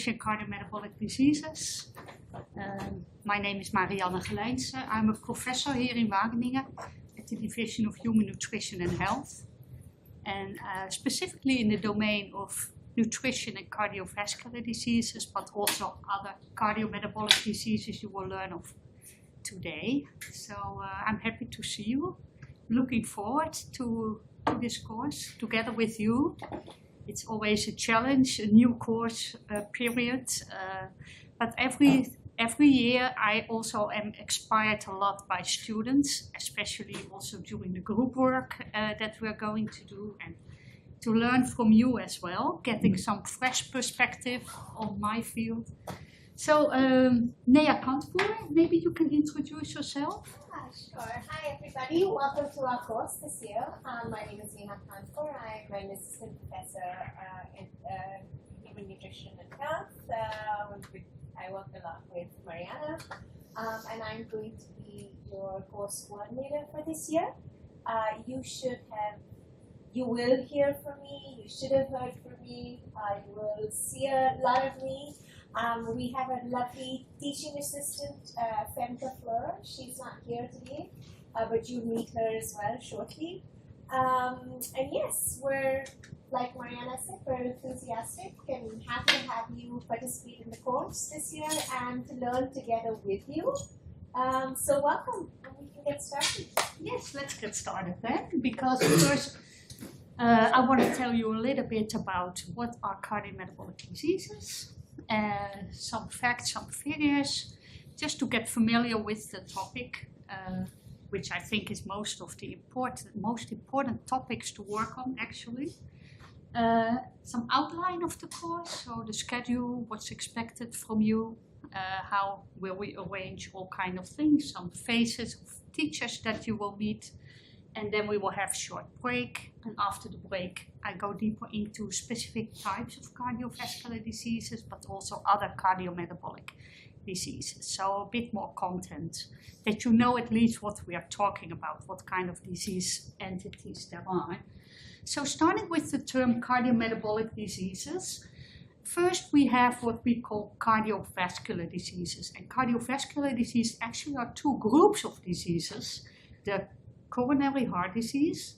nutrition, cardiometabolic diseases. My name is Marianne Gelijnse. I'm a professor here in Wageningen at the Division of Human Nutrition and Health. And specifically in the domain of nutrition and cardiovascular diseases, but also other cardiometabolic diseases you will learn of today. So I'm happy to see you. Looking forward to this course together with you. It's always a challenge, a new course period, but every year I also am inspired a lot by students, especially also during the group work that we're going to do, and to learn from you as well, getting some fresh perspective on my field. So, Nea Kantpour, maybe you can introduce yourself. Sure. Hi, everybody. Welcome to our course this year. My name is Neha Kantpour. I'm an assistant professor in human nutrition and health. I work a lot with Mariana, and I'm going to be your course coordinator for this year. You will hear from me. You should have heard from me. You will see a lot of me. We have a lovely teaching assistant, Femke Fleur. She's not here today, but you'll meet her as well shortly. And yes, we're, like Mariana said, we're enthusiastic and happy to have you participate in the course this year and to learn together with you. So welcome, and we can get started. Yes, let's get started then, because first I want to tell you a little bit about what are cardiometabolic diseases. Some facts, some figures, just to get familiar with the topic, which I think is most important topics to work on actually. Some outline of the course, so the schedule, what's expected from you, how will we arrange all kind of things, some phases of teachers that you will meet, and then we will have a short break, and after the break I go deeper into specific types of cardiovascular diseases, but also other cardiometabolic diseases. So a bit more content, that you know at least what we are talking about, what kind of disease entities there are. So starting with the term cardiometabolic diseases, first we have what we call cardiovascular diseases. And cardiovascular disease actually are two groups of diseases, the coronary heart disease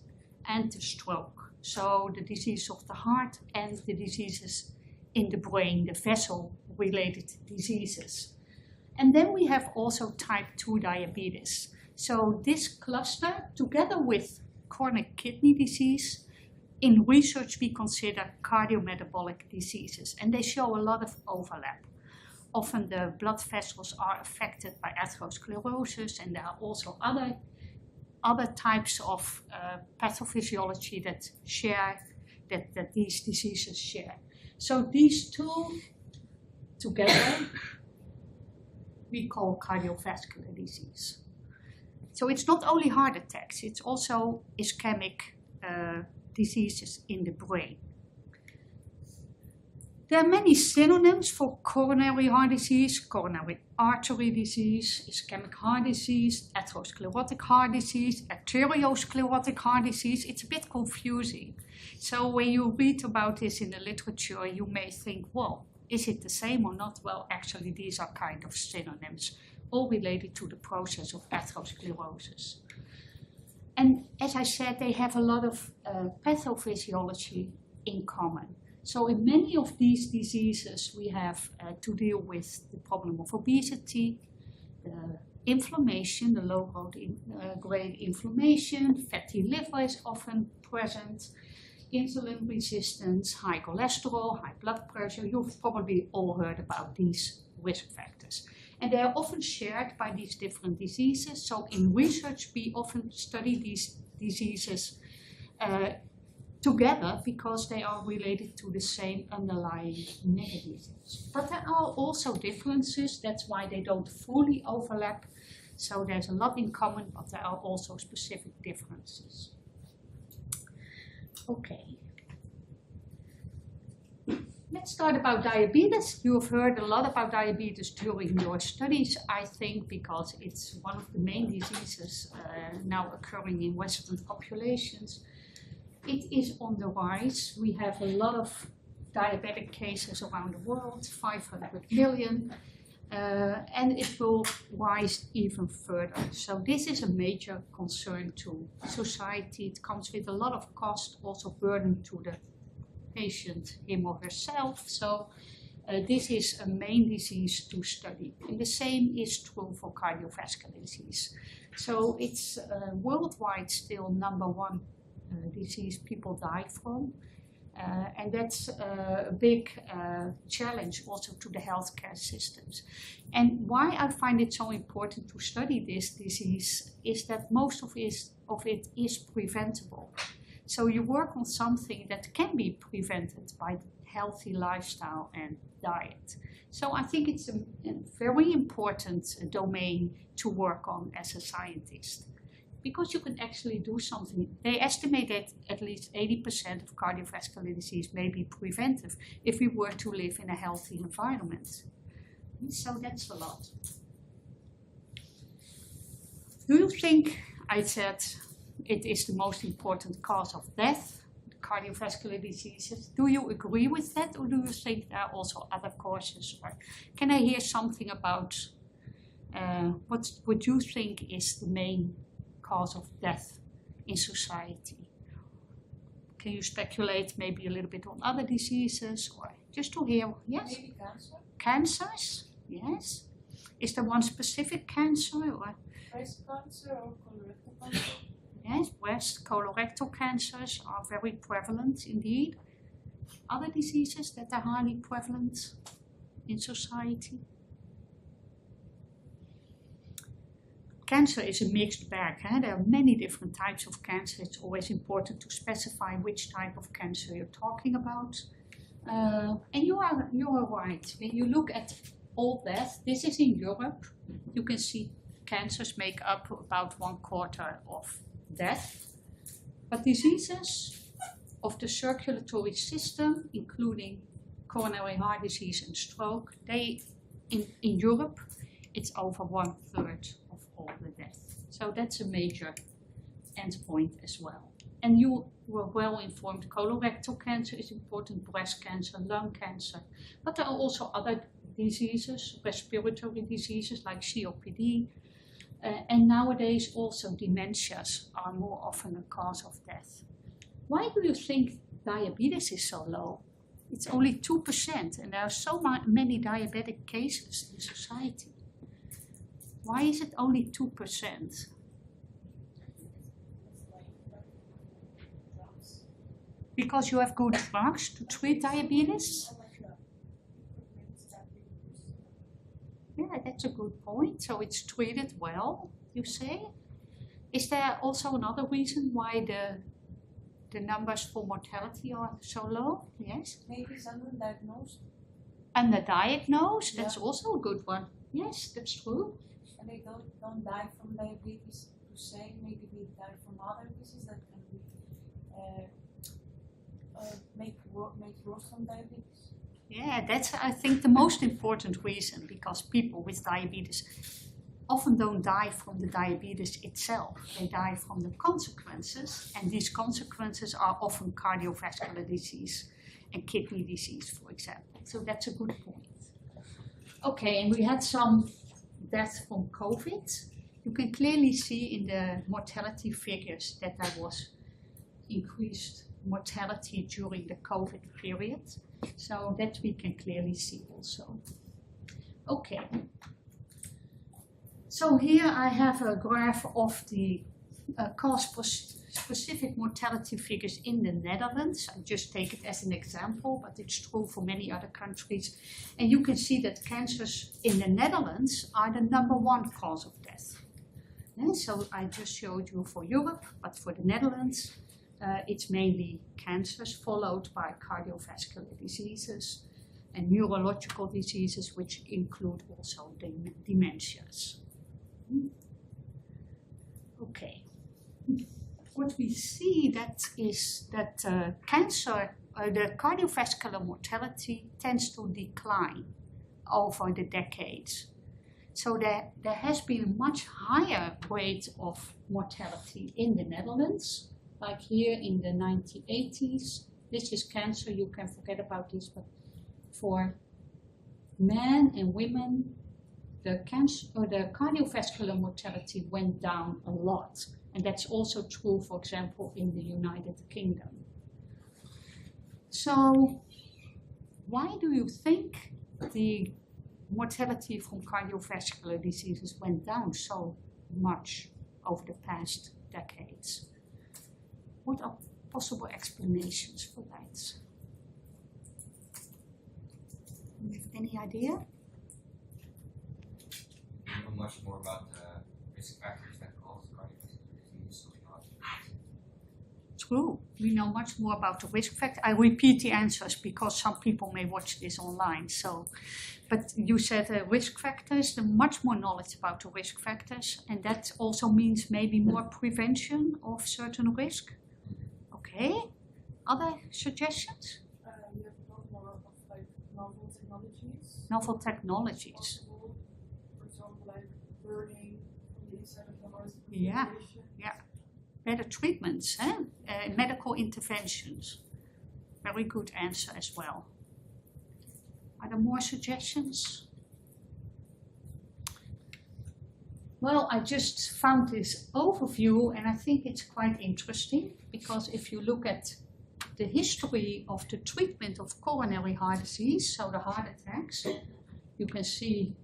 and the stroke. So the disease of the heart and the diseases in the brain, the vessel-related diseases. And then we have also type 2 diabetes. So this cluster, together with chronic kidney disease, in research we consider cardiometabolic diseases, and they show a lot of overlap. Often the blood vessels are affected by atherosclerosis, and there are also other types of pathophysiology that these diseases share. So these two together we call cardiovascular disease. So it's not only heart attacks, it's also ischemic diseases in the brain. There are many synonyms for coronary heart disease: coronary artery disease, ischemic heart disease, atherosclerotic heart disease, arteriosclerotic heart disease. It's a bit confusing. So when you read about this in the literature, you may think, well, is it the same or not? Well, actually, these are kind of synonyms, all related to the process of atherosclerosis. And as I said, they have a lot of pathophysiology in common. So in many of these diseases, we have to deal with the problem of obesity, the inflammation, the low-grade inflammation, fatty liver is often present, insulin resistance, high cholesterol, high blood pressure. You've probably all heard about these risk factors. And they are often shared by these different diseases. So in research, we often study these diseases together because they are related to the same underlying mechanisms. But there are also differences. That's why they don't fully overlap. So there's a lot in common, but there are also specific differences. Okay. Let's start about diabetes. You have heard a lot about diabetes during your studies, I think, because it's one of the main diseases now occurring in Western populations. It is on the rise. We have a lot of diabetic cases around the world, 500 million, and it will rise even further. So this is a major concern to society. It comes with a lot of cost, also burden to the patient, him or herself. So this is a main disease to study. And the same is true for cardiovascular disease. So it's worldwide still #1 disease people die from. And that's a big challenge also to the healthcare systems. And why I find it so important to study this disease is that most of it is preventable. So you work on something that can be prevented by healthy lifestyle and diet. So I think it's a very important domain to work on as a scientist, because you can actually do something. They estimate that at least 80% of cardiovascular disease may be preventive if we were to live in a healthy environment. So that's a lot. Do you think, I said, it is the most important cause of death, cardiovascular diseases? Do you agree with that, or do you think there are also other causes? Or can I hear something about what you think is the main cause of death in society? Can you speculate maybe a little bit on other diseases, or just to hear? Yes? Maybe cancer? Cancers? Yes. Is there one specific cancer, or? Breast cancer or colorectal cancer? Yes, breast, colorectal cancers are very prevalent indeed. Other diseases that are highly prevalent in society? Cancer is a mixed bag. There are many different types of cancer. It's always important to specify which type of cancer you're talking about. And you are right. When you look at all death, this is in Europe. You can see cancers make up about 1/4 of death. But diseases of the circulatory system, including coronary heart disease and stroke, in Europe, it's over 1/3 of all the death. So that's a major endpoint as well. And you were well informed. Colorectal cancer is important, breast cancer, lung cancer. But there are also other diseases, respiratory diseases like COPD. And nowadays also dementias are more often a cause of death. Why do you think diabetes is so low? It's only 2%, and there are so many diabetic cases in society. Why is it only 2%? Because you have good drugs to treat diabetes? Yeah, that's a good point. So it's treated well, you say? Is there also another reason why the numbers for mortality are so low? Yes? Maybe it's undiagnosed. Underdiagnosed? Yeah. That's also a good one. Yes, that's true. And they don't die from diabetes per se. Maybe they die from other diseases that can be make worse from diabetes. Yeah, that's, I think, the most important reason, because people with diabetes often don't die from the diabetes itself. They die from the consequences, and these consequences are often cardiovascular disease and kidney disease, for example. So that's a good point. Okay, and we had some death from COVID. You can clearly see in the mortality figures that there was increased mortality during the COVID period. So that we can clearly see also. Okay. So here I have a graph of the cause-specific mortality figures in the Netherlands. I just take it as an example, but it's true for many other countries. And you can see that cancers in the Netherlands are the #1 cause of death. And so I just showed you for Europe, but for the Netherlands, it's mainly cancers, followed by cardiovascular diseases and neurological diseases, which include also dementias. Okay. What we see is that cancer, the cardiovascular mortality tends to decline over the decades. So there has been a much higher rate of mortality in the Netherlands, like here in the 1980s, this is cancer, you can forget about this, but for men and women, the cancer or the cardiovascular mortality went down a lot. And that's also true, for example, in the United Kingdom. So why do you think the mortality from cardiovascular diseases went down so much over the past decades? What are possible explanations for that? Do you have any idea? You know much more about the risk factors that cause cardiovascular disease or not? True. We know much more about the risk factor. I repeat the answers because some people may watch this online. But you said risk factors, there's much more knowledge about the risk factors, and that also means maybe more prevention of certain risk. Okay. Other suggestions? You have a lot more of like novel technologies. Novel technologies. Possible, for example, like burning from the inside of the heart. Yeah. Better treatments, medical interventions. Very good answer as well. Are there more suggestions? Well, I just found this overview and I think it's quite interesting because if you look at the history of the treatment of coronary heart disease, so the heart attacks, you can see,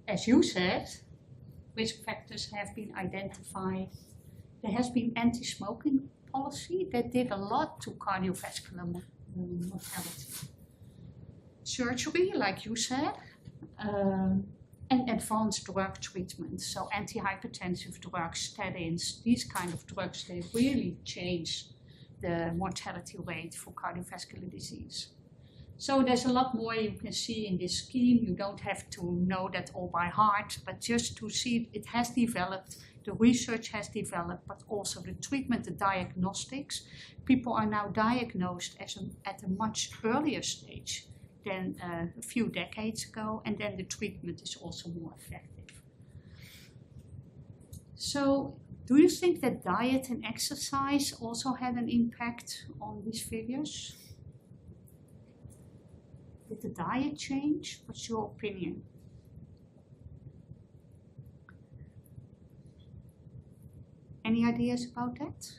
as you said, risk factors have been identified. There has been anti-smoking policy that did a lot to cardiovascular mortality. Surgery, like you said, and advanced drug treatment. So antihypertensive drugs, statins, these kind of drugs, they really change the mortality rate for cardiovascular disease. So there's a lot more you can see in this scheme. You don't have to know that all by heart, but just to see it has developed, the research has developed, but also the treatment, the diagnostics. People are now diagnosed at a much earlier stage than a few decades ago, and then the treatment is also more effective. So, do you think that diet and exercise also had an impact on these figures? Did the diet change? What's your opinion? Any ideas about that?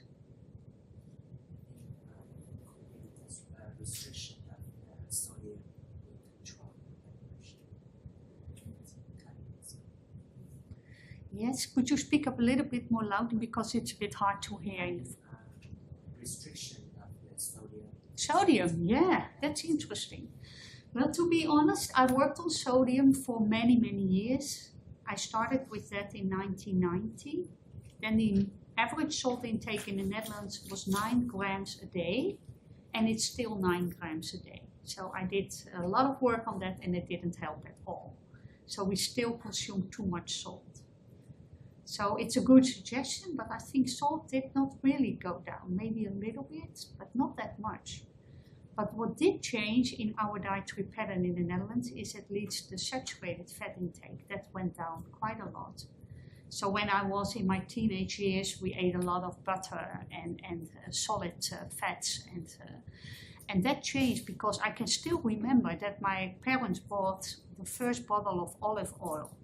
Restriction of sodium control. Yes, could you speak up a little bit more loudly because it's a bit hard to hear you. Restriction of the sodium. Sodium, yeah, that's interesting. Well, to be honest, I worked on sodium for many, many years. I started with that in 1990. Then the average salt intake in the Netherlands was 9 grams a day, and it's still 9 grams a day. So I did a lot of work on that and it didn't help at all. So we still consume too much salt. So it's a good suggestion, but I think salt did not really go down. Maybe a little bit, but not that much. But what did change in our dietary pattern in the Netherlands is at least the saturated fat intake. That went down quite a lot. So when I was in my teenage years, we ate a lot of butter and solid fats. And that changed because I can still remember that my parents bought the first bottle of olive oil.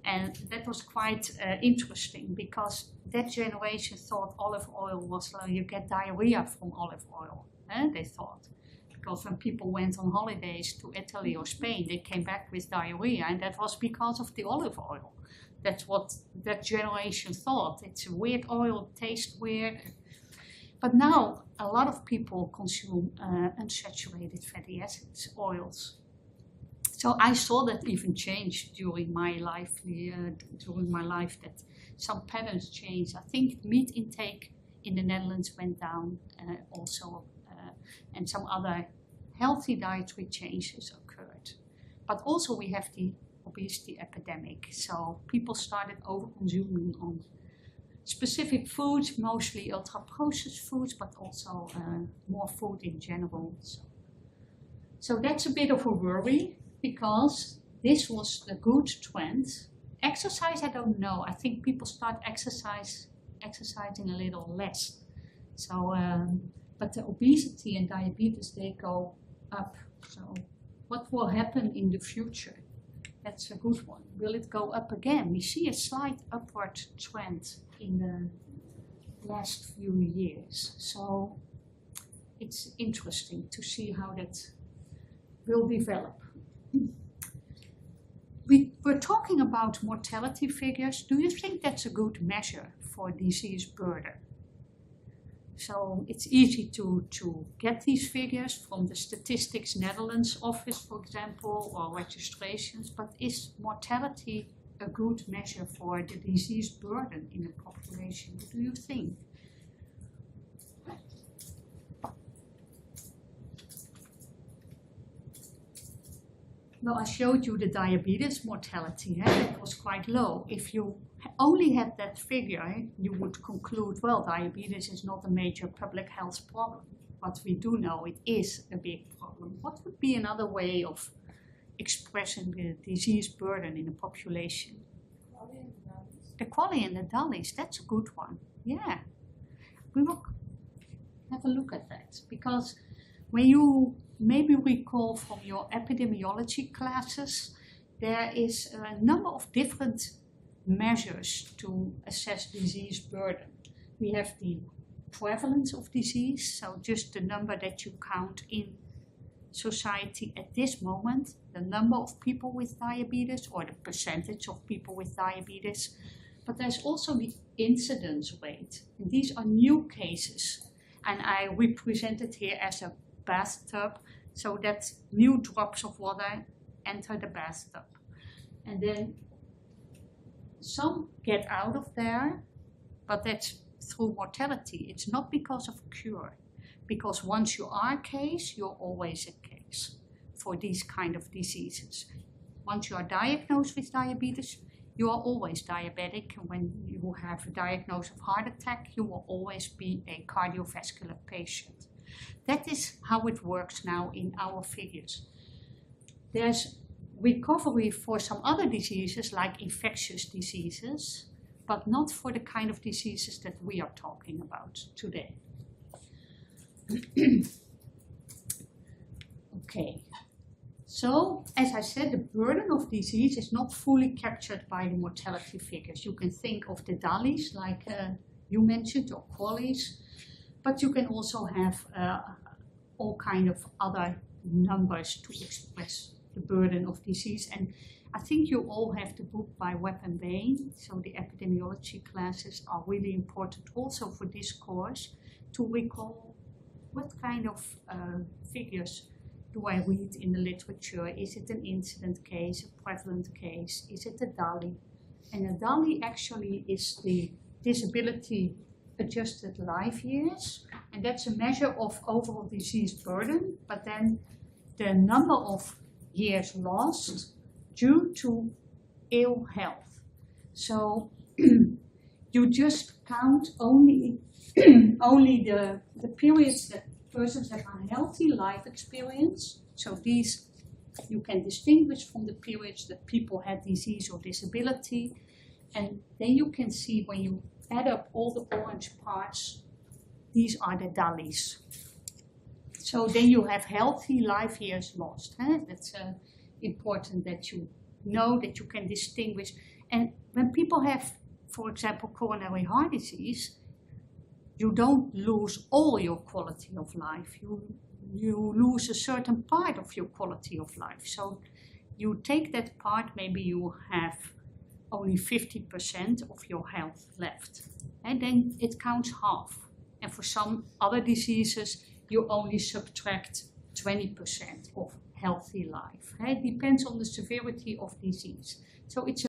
And that was quite interesting because that generation thought olive oil was like you get diarrhea from olive oil. They thought. Because when people went on holidays to Italy or Spain, they came back with diarrhea, and that was because of the olive oil. That's what that generation thought. It's a weird oil, tastes weird. But now a lot of people consume unsaturated fatty acids, oils. So I saw that even change during my life. That some patterns changed. I think meat intake in the Netherlands went down also, and some other healthy dietary changes occurred. But also we have the obesity epidemic. So people started over-consuming on specific foods, mostly ultra-processed foods, but also more food in general. So that's a bit of a worry because this was the good trend. Exercise, I don't know. I think people start exercising a little less. So But the obesity and diabetes, they go up. So what will happen in the future? That's a good one. Will it go up again? We see a slight upward trend in the last few years. So it's interesting to see how that will develop. We're talking about mortality figures. Do you think that's a good measure for disease burden? So it's easy to get these figures from the Statistics Netherlands office, for example, or registrations, but is mortality a good measure for the disease burden in a population? What do you think? Well, I showed you the diabetes mortality, it was quite low. If you only had that figure, you would conclude, well, diabetes is not a major public health problem. But we do know it is a big problem. What would be another way of expressing the disease burden in a population? The QALY and the DALYs, that's a good one. Yeah, we will have a look at that, because when you maybe recall from your epidemiology classes, there is a number of different measures to assess disease burden. We have the prevalence of disease, so just the number that you count in society at this moment, the number of people with diabetes or the percentage of people with diabetes. But there's also the incidence rate. And these are new cases, and I represent it here as a bathtub, so that new drops of water enter the bathtub. And then some get out of there, but that's through mortality. It's not because of cure, because once you are a case, you're always a case for these kind of diseases. Once you are diagnosed with diabetes, you are always diabetic. When you have a diagnosis of heart attack, you will always be a cardiovascular patient. That is how it works now in our figures. There's recovery for some other diseases like infectious diseases, but not for the kind of diseases that we are talking about today. Okay, so as I said, the burden of disease is not fully captured by the mortality figures. You can think of the DALYs like you mentioned, or QALYs, but you can also have all kind of other numbers to express the burden of disease. And I think you all have the book by Webb and Bain, so the epidemiology classes are really important also for this course to recall what kind of figures do I read in the literature. Is it an incident case, a prevalent case? Is it a DALY? And a DALY actually is the disability adjusted life years, and that's a measure of overall disease burden, but then the number of years lost due to ill health. So you just count only the periods that persons have a healthy life experience. So these you can distinguish from the periods that people had disease or disability, and then you can see when you add up all the orange parts, these are the DALYs. So then you have healthy life years lost. That's important that you know, that you can distinguish. And when people have, for example, coronary heart disease, you don't lose all your quality of life. You lose a certain part of your quality of life. So you take that part, maybe you have only 50% of your health left. And then it counts half. And for some other diseases, you only subtract 20% of healthy life. It depends on the severity of disease. So it's